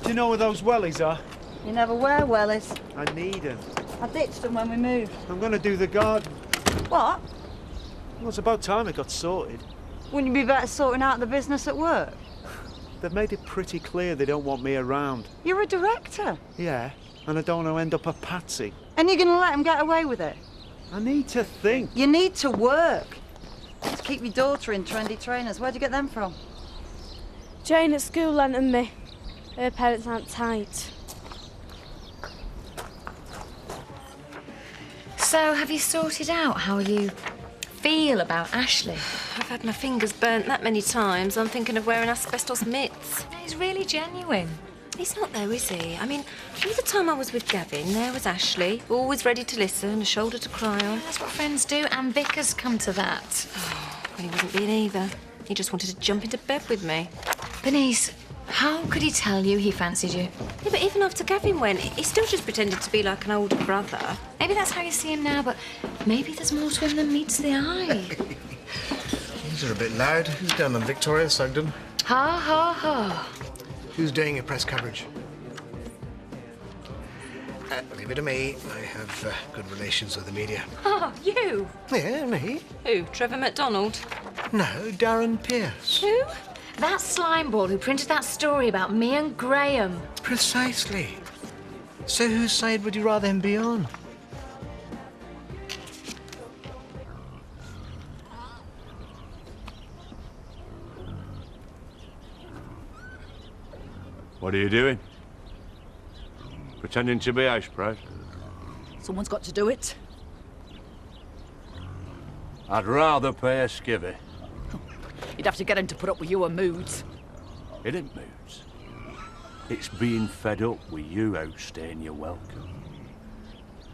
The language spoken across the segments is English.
Do you know where those wellies are? You never wear wellies. I need them. I ditched them when we moved. I'm going to do the garden. What? Well, it's about time it got sorted. Wouldn't you be better sorting out the business at work? They've made it pretty clear they don't want me around. You're a director. Yeah, and I don't want to end up a patsy. And you're going to let them get away with it? I need to think. You need to work. To keep your daughter in trendy trainers. Where'd you get them from? Jane at school lent them me. Her parents aren't tight. So, have you sorted out how you feel about Ashley? I've had my fingers burnt that many times. I'm thinking of wearing asbestos mitts. He's really genuine. He's not though, is he? I mean, all the time I was with Gavin, there was Ashley, always ready to listen, a shoulder to cry on. That's what friends do, and Vic has come to that. Well, he wasn't being either. He just wanted to jump into bed with me. Bernice, how could he tell you he fancied you? Yeah, but even after Gavin went, he still just pretended to be like an older brother. Maybe that's how you see him now, but maybe there's more to him than meets the eye. These are a bit loud. Who's down on Victoria, Sugden? Ha, ha, ha. Who's doing your press coverage? Leave it to me. I have good relations with the media. Oh, you? Yeah, me. Who, Trevor MacDonald? No, Darren Pearce. Who? That slimeball who printed that story about me and Graham. Precisely. So whose side would you rather him be on? What are you doing? Pretending to be house proud? Someone's got to do it. I'd rather pay a skivvy. You'd have to get him to put up with your moods. It ain't moods. It's being fed up with you outstaying your welcome.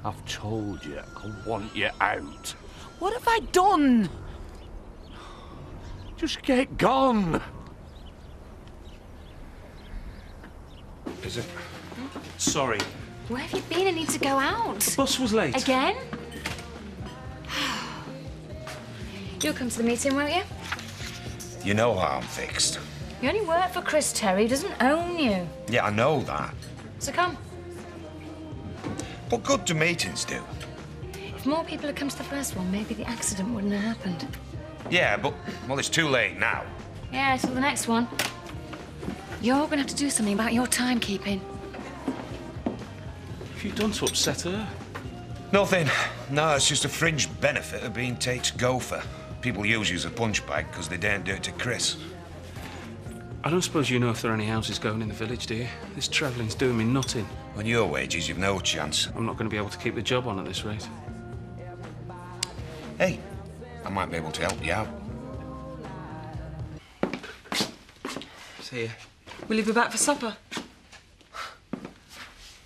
I've told you, I want you out. What have I done? Just get gone. Is it? Sorry. Where have you been? I need to go out. Bus was late. Again? You'll come to the meeting, won't you? You know how I'm fixed. You only work for Chris Terry, he doesn't own you. Yeah, I know that. So come. What good do meetings do? If more people had come to the first one, maybe the accident wouldn't have happened. Yeah, but, well, it's too late now. Yeah, till the next one. You're gonna have to do something about your timekeeping. What have you done to upset her? Nothing. No, it's just a fringe benefit of being Tate's gopher. People use you as a punch bag because they daren't do it to Chris. I don't suppose you know if there are any houses going in the village, do you? This travelling's doing me nothing. On your wages, you've no chance. I'm not going to be able to keep the job on at this rate. Hey, I might be able to help you out. See you. Will you be back for supper?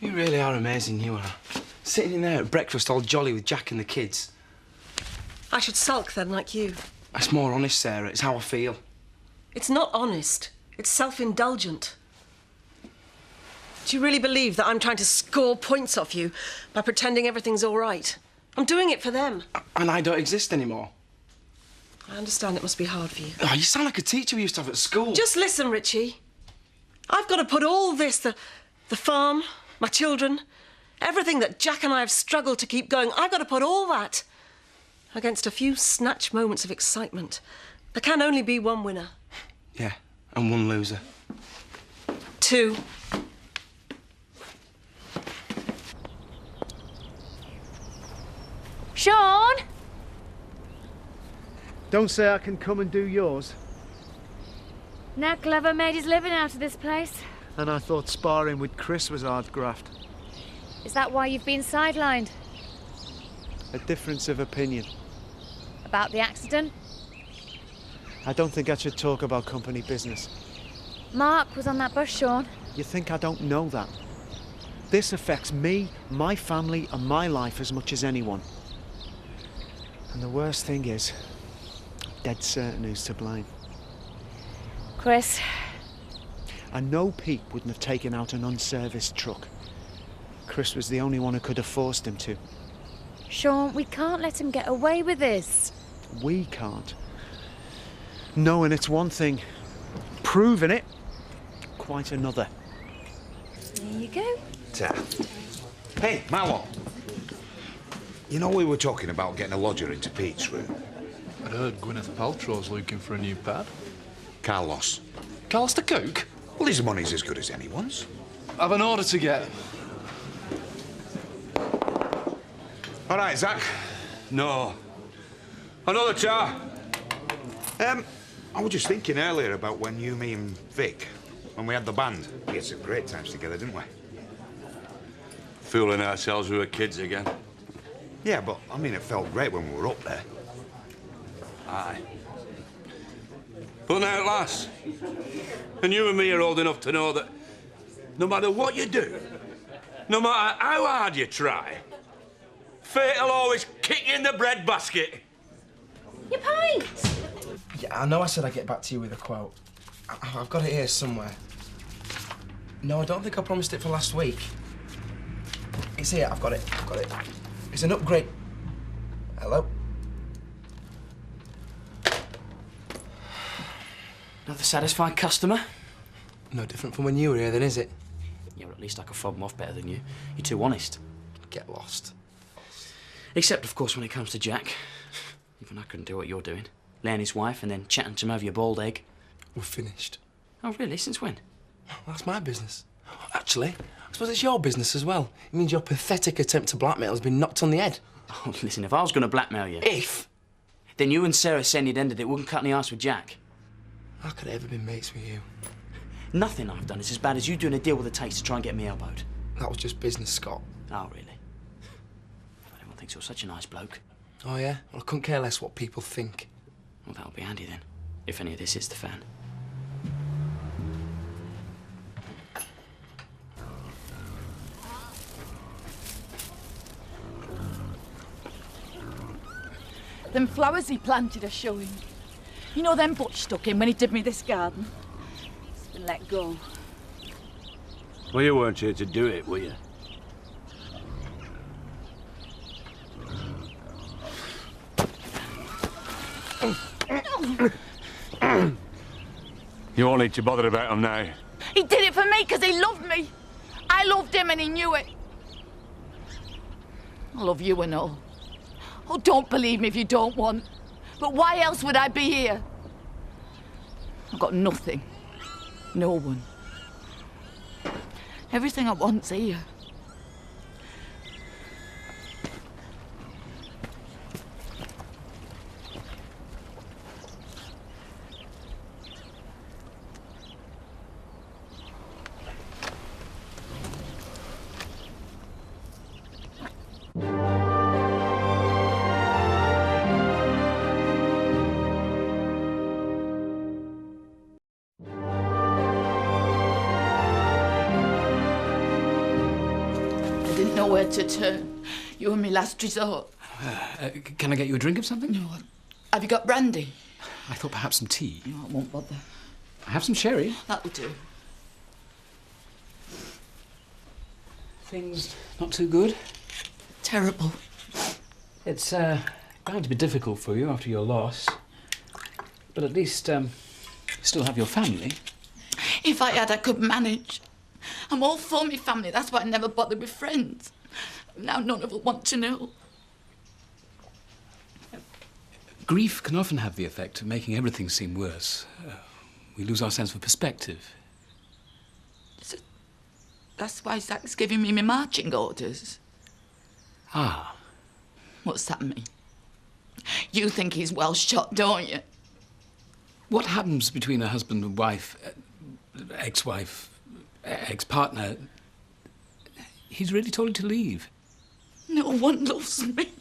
You really are amazing, you are. Sitting in there at breakfast all jolly with Jack and the kids. I should sulk then, like you. That's more honest, Sarah. It's how I feel. It's not honest. It's self-indulgent. Do you really believe that I'm trying to score points off you by pretending everything's all right? I'm doing it for them. And I don't exist anymore. I understand it must be hard for you. Oh, you sound like a teacher we used to have at school. Just listen, Richie. I've got to put all this, the farm, my children, everything that Jack and I have struggled to keep going, I've got to put all that against a few snatch moments of excitement. There can only be one winner. Yeah, and one loser. Two. Sean! Don't say I can come and do yours. Now Clever made his living out of this place. And I thought sparring with Chris was hard graft. Is that why you've been sidelined? A difference of opinion. About the accident? I don't think I should talk about company business. Mark was on that bus, Sean. You think I don't know that? This affects me, my family, and my life as much as anyone. And the worst thing is, I'm dead certain who's to blame. Chris. I know Pete wouldn't have taken out an unserviced truck. Chris was the only one who could have forced him to. Sean, we can't let him get away with this. We can't. Knowing it's one thing, proving it, quite another. There you go. Ta. Hey, Marlon. You know we were talking about getting a lodger into Pete's room? I'd heard Gwyneth Paltrow's looking for a new pad. Carlos. Carlos the cook? Well, his money's as good as anyone's. I've an order to get. All right, Zach. No. Another jar. I was just thinking earlier about when you, me and Vic, when we had the band. We had some great times together, didn't we? Fooling ourselves we were kids again. Yeah, but, I mean, it felt great when we were up there. Aye. But now, lass, and you and me are old enough to know that no matter what you do, no matter how hard you try, fate'll always kick you in the breadbasket. Your pint! Yeah, I know I said I'd get back to you with a quote. I've got it here somewhere. No, I don't think I promised it for last week. It's here, I've got it. It's an upgrade. Hello? Another satisfied customer? No different from when you were here, then, is it? Yeah, well, at least I could fob them off better than you. You're too honest. Get lost. Except, of course, when it comes to Jack. Even I couldn't do what you're doing. Laying his wife and then chatting to him over your bald egg. We're finished. Oh, really? Since when? Well, that's my business. Actually, I suppose it's your business as well. It means your pathetic attempt to blackmail has been knocked on the head. Oh, listen, if I was going to blackmail you... If? Then you and Sarah saying you'd ended it wouldn't cut any arse with Jack. How could I ever been mates with you? Nothing I've done is as bad as you doing a deal with the Tates to try and get me elbowed. That was just business, Scott. Oh, really? Everyone thinks you're such a nice bloke. Oh, yeah? Well, I couldn't care less what people think. Well, that'll be handy then, if any of this hits the fan. Them flowers he planted are showing. You know them butch stuck in when he did me this garden? It's been let go. Well, you weren't here to do it, were you? You won't need to bother about him now. He did it for me because he loved me. I loved him and he knew it. I love you and all. Oh, don't believe me if you don't want. But why else would I be here? I've got nothing. No one. Everything I want's here. Nowhere to turn. You were my last resort. Can I get you a drink of something? No. Have you got brandy? I thought perhaps some tea. No, I won't bother. I have some sherry. That'll do. Things not too good? Terrible. It's bound to be difficult for you after your loss. But at least you still have your family. If I had, I could manage. I'm all for me family. That's why I never bothered with friends. Now none of them want to know. Grief can often have the effect of making everything seem worse. We lose our sense of perspective. So that's why Zach's giving me my marching orders. Ah. What's that mean? You think he's well shot, don't you? What happens between a husband and wife, ex-wife, ex-partner? He's really told you to leave. No one loves me.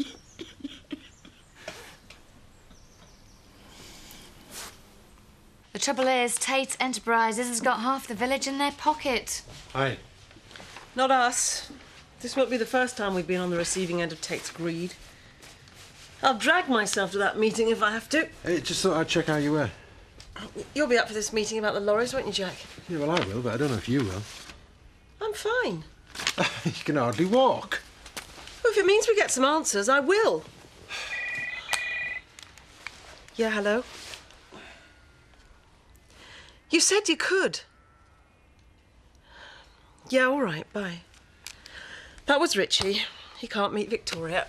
The trouble is, Tate Enterprises has got half the village in their pocket. Aye. Not us. This won't be the first time we've been on the receiving end of Tate's greed. I'll drag myself to that meeting if I have to. Hey, just thought I'd check how you were. You'll be up for this meeting about the lorries, won't you, Jack? Yeah, well, I will, but I don't know if you will. I'm fine. You can hardly walk. Well, if it means we get some answers, I will. Yeah, hello? You said you could. Yeah, all right, bye. That was Richie. He can't meet Victoria.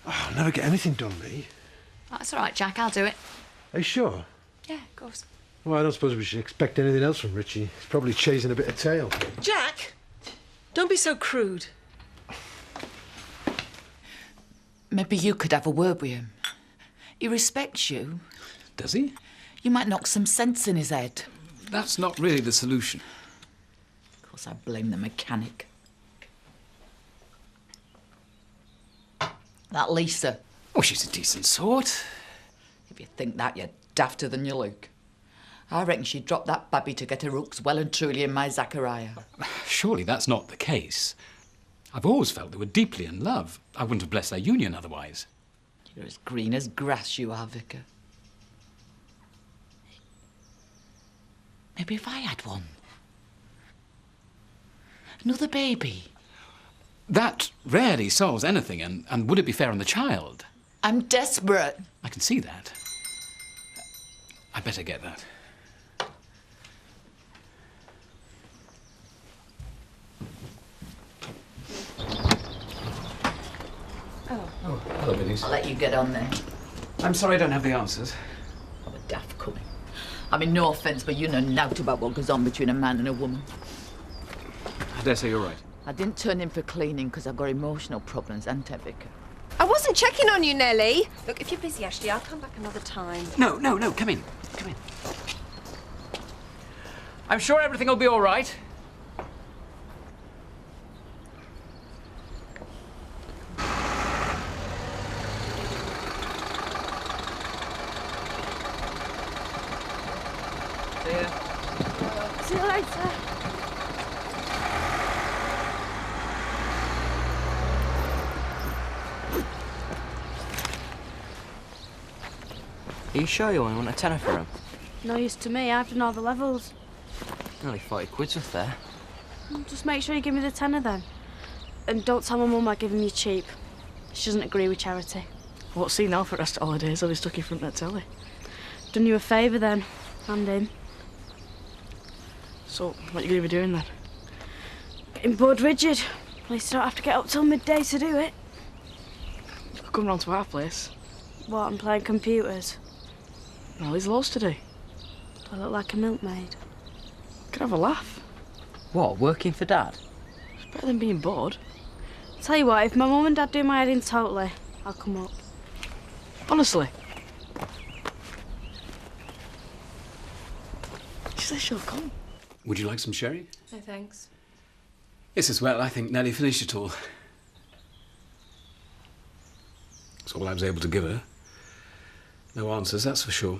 Oh, I'll never get anything done, me. That's all right, Jack. I'll do it. Are you sure? Yeah, of course. Well, I don't suppose we should expect anything else from Richie. He's probably chasing a bit of tail. Jack, don't be so crude. Maybe you could have a word with him. He respects you. Does he? You might knock some sense in his head. That's not really the solution. Of course, I blame the mechanic. That Lisa. Oh, she's a decent sort. If you think that, you're dafter than you look. I reckon she'd drop that babby to get her hooks well and truly in my Zachariah. Surely that's not the case. I've always felt they were deeply in love. I wouldn't have blessed their union otherwise. You're as green as grass, you are, Vicar. Maybe if I had one. Another baby. That rarely solves anything, and would it be fair on the child? I'm desperate. I can see that. I better get that. Oh, hello, Biddies. I'll let you get on there. I'm sorry I don't have the answers. I'm a daft coming. I mean, no offence, but you know naught about what goes on between a man and a woman. I dare say you're right. I didn't turn in for cleaning because I've got emotional problems, ain't I, Vicar? I wasn't checking on you, Nellie. Look, if you're busy, Ashley, I'll come back another time. No, come in. Come in. I'm sure everything will be all right. See you later. Are you sure you want a tenner for him? No use to me, I've done all the levels. Nearly 40 quid's worth there. Just make sure you give me the tenner then. And don't tell my mum I'm giving you cheap. She doesn't agree with charity. What's he now for the rest of holidays? I'll be stuck in front of the telly. Done you a favour then, and him. So, what are you going to be doing then? Getting bored rigid. At least I don't have to get up till midday to do it. You could come round to our place. What, I'm playing computers? Well, there's loads to do. Do I look like a milkmaid? Could have a laugh. What, working for Dad? It's better than being bored. Tell you what, if my mum and Dad do my head in totally, I'll come up. Honestly. She says she'll come. Would you like some sherry? No, thanks. Yes, as well. I think Nellie finished it all. That's all I was able to give her. No answers, that's for sure.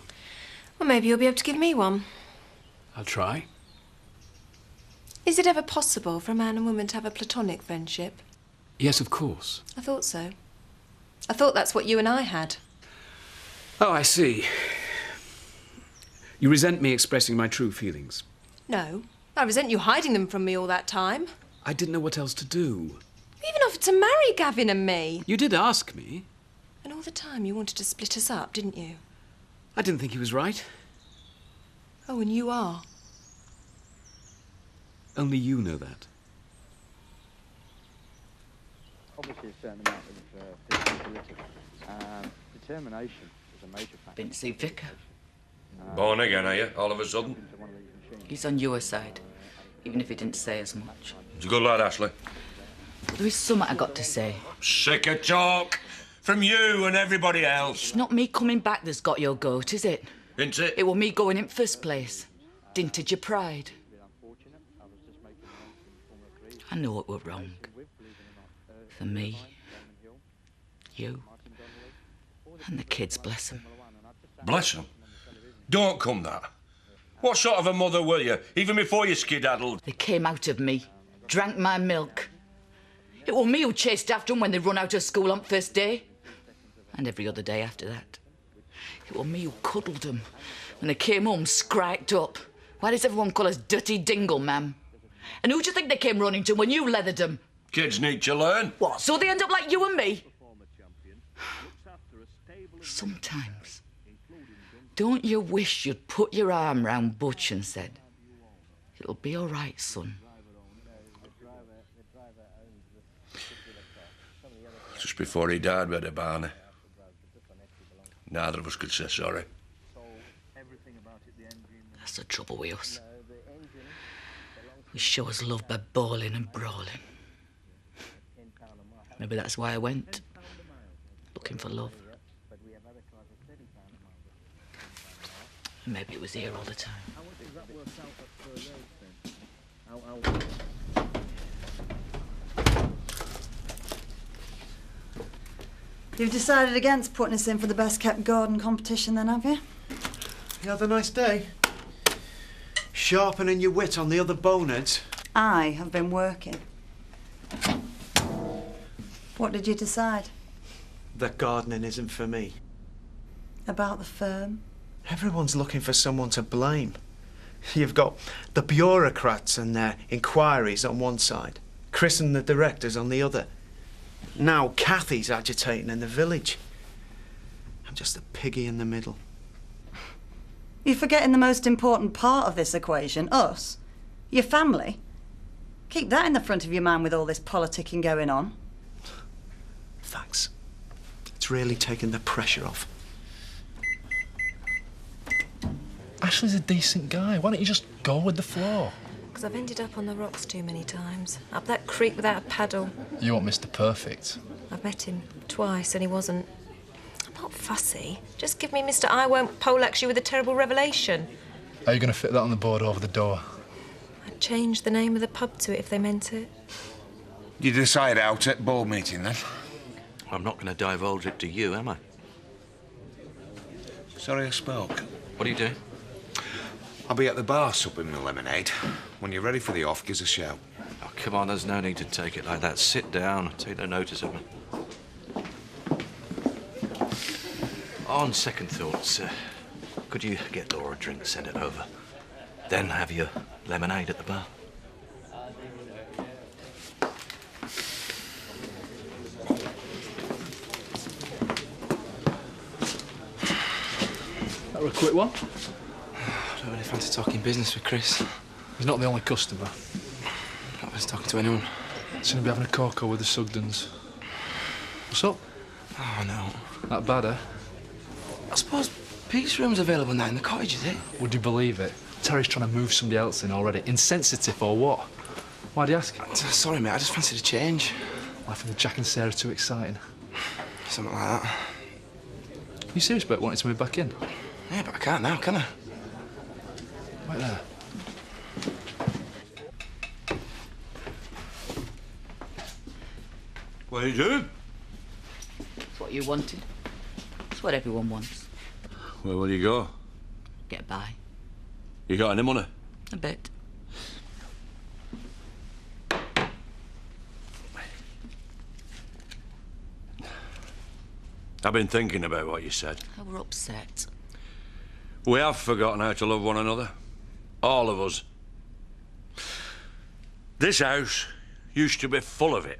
Well, maybe you'll be able to give me one. I'll try. Is it ever possible for a man and woman to have a platonic friendship? Yes, of course. I thought so. I thought that's what you and I had. Oh, I see. You resent me expressing my true feelings. No, I resent you hiding them from me all that time. I didn't know what else to do. You even offered to marry Gavin and me. You did ask me. And all the time you wanted to split us up, didn't you? I didn't think he was right. Oh, and you are. Only you know that. Obviously, a certain amount of physical and determination is a major factor. Been to see Vicar. Born again, are you, all of a sudden? He's on your side, even if he didn't say as much. He's a good lad, Ashley. But there is something I got to say. Sick of talk from you and everybody else. It's not me coming back that's got your goat, is it? Isn't it? It was me going in first place. Dinted your pride. I know it were wrong. For me, you, and the kids, bless them. Bless them? Don't come that. What sort of a mother were you, even before you skedaddled? They came out of me, drank my milk. It was me who chased after them when they run out of school on first day. And every other day after that. It was me who cuddled them when they came home scracked up. Why does everyone call us dirty dingle, ma'am? And who do you think they came running to when you leathered them? Kids need to learn. What, so they end up like you and me? Sometimes, don't you wish you'd put your arm round Butch and said, "It'll be all right, son. just before he died, we had a Barney. Neither of us could say sorry. That's the trouble with us. We show us love by bawling and brawling. Maybe that's why I went. Looking for love. Maybe it was here all the time. You've decided against putting us in for the best kept garden competition then, have you? You had a nice day? Sharpening your wit on the other boneheads? I have been working. What did you decide? That gardening isn't for me. About the firm? Everyone's looking for someone to blame. You've got the bureaucrats and their inquiries on one side, Chris and the directors on the other. Now Kathy's agitating in the village. I'm just a piggy in the middle. You're forgetting the most important part of this equation, us. Your family. Keep that in the front of your mind with all this politicking going on. Thanks. It's really taken the pressure off. Ashley's a decent guy. Why don't you just go with the flow? Because I've ended up on the rocks too many times. Up that creek without a paddle. You want Mr. Perfect? I've met him twice and he wasn't. I'm not fussy. Just give me Mr. I won't poleaxe you with a terrible revelation. Are you going to fit that on the board over the door? I'd change the name of the pub to it if they meant it. You decide out at board meeting, then? I'm not going to divulge it to you, am I? Sorry I spoke. What are you doing? I'll be at the bar supping my lemonade. When you're ready for the off, give us a shout. Oh, come on, there's no need to take it like that. Sit down, take no notice of me. On second thoughts, could you get Laura a drink, send it over? Then have your lemonade at the bar. That were a quick one. I don't really fancy talking business with Chris. He's not the only customer. Not fancy talking to anyone. Soon he'll be having a cocoa with the Sugdens. What's up? Oh, no. That bad, eh? I suppose Pete's room's available now in the cottage, is it? Would you believe it? Terry's trying to move somebody else in already. Insensitive or what? Why'd you ask? Sorry, mate, I just fancied a change. Life with Jack and Sarah too exciting. Something like that. You serious about wanting to move back in? Yeah, but I can't now, can I? Right there. What are you doing? It's what you wanted. It's what everyone wants. Where will you go? Get by. You got any money? A bit. I've been thinking about what you said. I were upset. We have forgotten how to love one another. All of us. This house used to be full of it.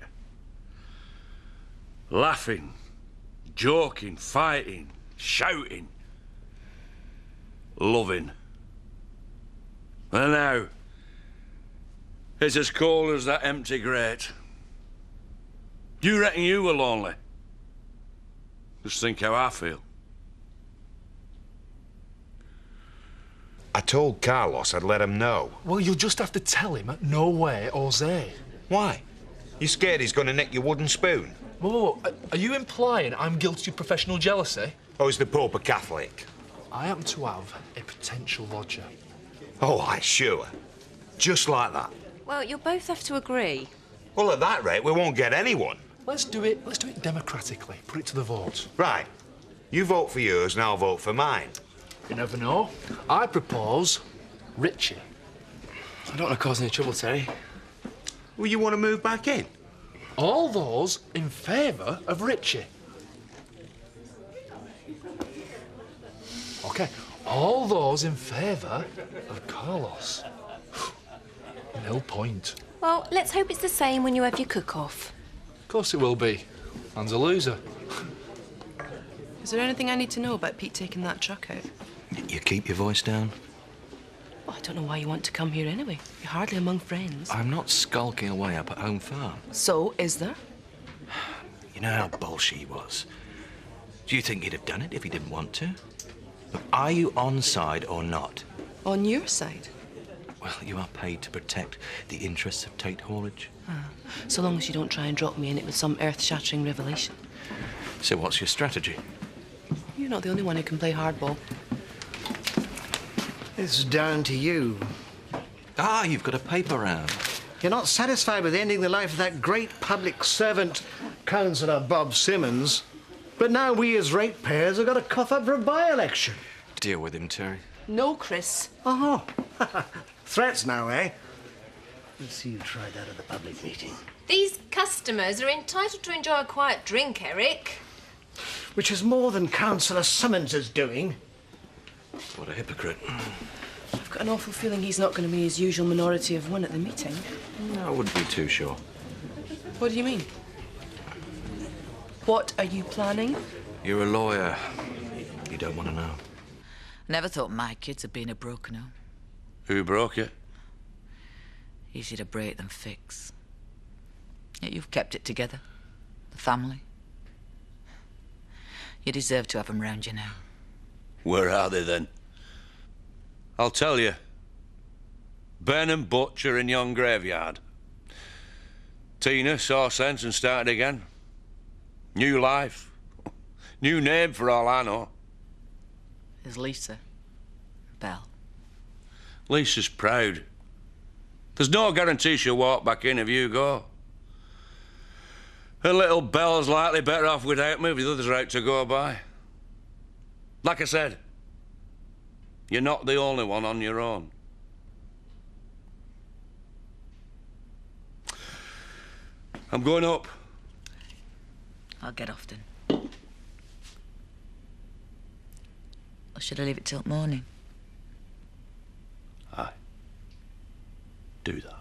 Laughing, joking, fighting, shouting, loving. And now, it's as cold as that empty grate. You reckon you were lonely? Just think how I feel. I told Carlos I'd let him know. Well, you'll just have to tell him no way, Jose. Why? You scared he's going to nick your wooden spoon? Whoa, are you implying I'm guilty of professional jealousy? Or is the Pope a Catholic? I happen to have a potential lodger. Oh, aye, sure. Just like that. Well, you'll both have to agree. Well, at that rate, we won't get anyone. Let's do it democratically. Put it to the vote. Right. You vote for yours and I'll vote for mine. You never know. I propose Richie. I don't want to cause any trouble, Terry. Well, you want to move back in? All those in favour of Richie. OK, all those in favour of Carlos. 0 point. Well, let's hope it's the same when you have your cook-off. Of course it will be. Man's a loser. Is there anything I need to know about Pete taking that truck out? You keep your voice down. Well, I don't know why you want to come here anyway. You're hardly among friends. I'm not skulking away up at home farm. So, is there? You know how bolshy he was. Do you think he'd have done it if he didn't want to? Look, are you on side or not? On your side? Well, you are paid to protect the interests of Tate Haulage. Ah, so long as you don't try and drop me in it with some earth-shattering revelation. So what's your strategy? You're not the only one who can play hardball. It's down to you. Ah, you've got a paper round. You're not satisfied with ending the life of that great public servant, Councillor Bob Simmons. But now we as ratepayers have got to cough up for a by-election. Deal with him, Terry. No, Chris. Oh, threats now, eh? Let's see you try that at the public meeting. These customers are entitled to enjoy a quiet drink, Eric. Which is more than Councillor Simmons is doing. What a hypocrite. I've got an awful feeling he's not going to be his usual minority of one at the meeting. No, I wouldn't be too sure. What do you mean? What are you planning? You're a lawyer. You don't want to know. Never thought my kids had been a broken home. Who broke it? Easier to break than fix. Yet you've kept it together. The family. You deserve to have them round you now. Where are they then? I'll tell you. Ben and Butch are in yon graveyard. Tina saw sense and started again. New life. New name for all I know. There's Lisa. Belle. Lisa's proud. There's no guarantee she'll walk back in if you go. Her little Belle's likely better off without me if the others are out to go by. Like I said, you're not the only one on your own. I'm going up. I'll get off then. Or should I leave it till morning? Aye. Do that.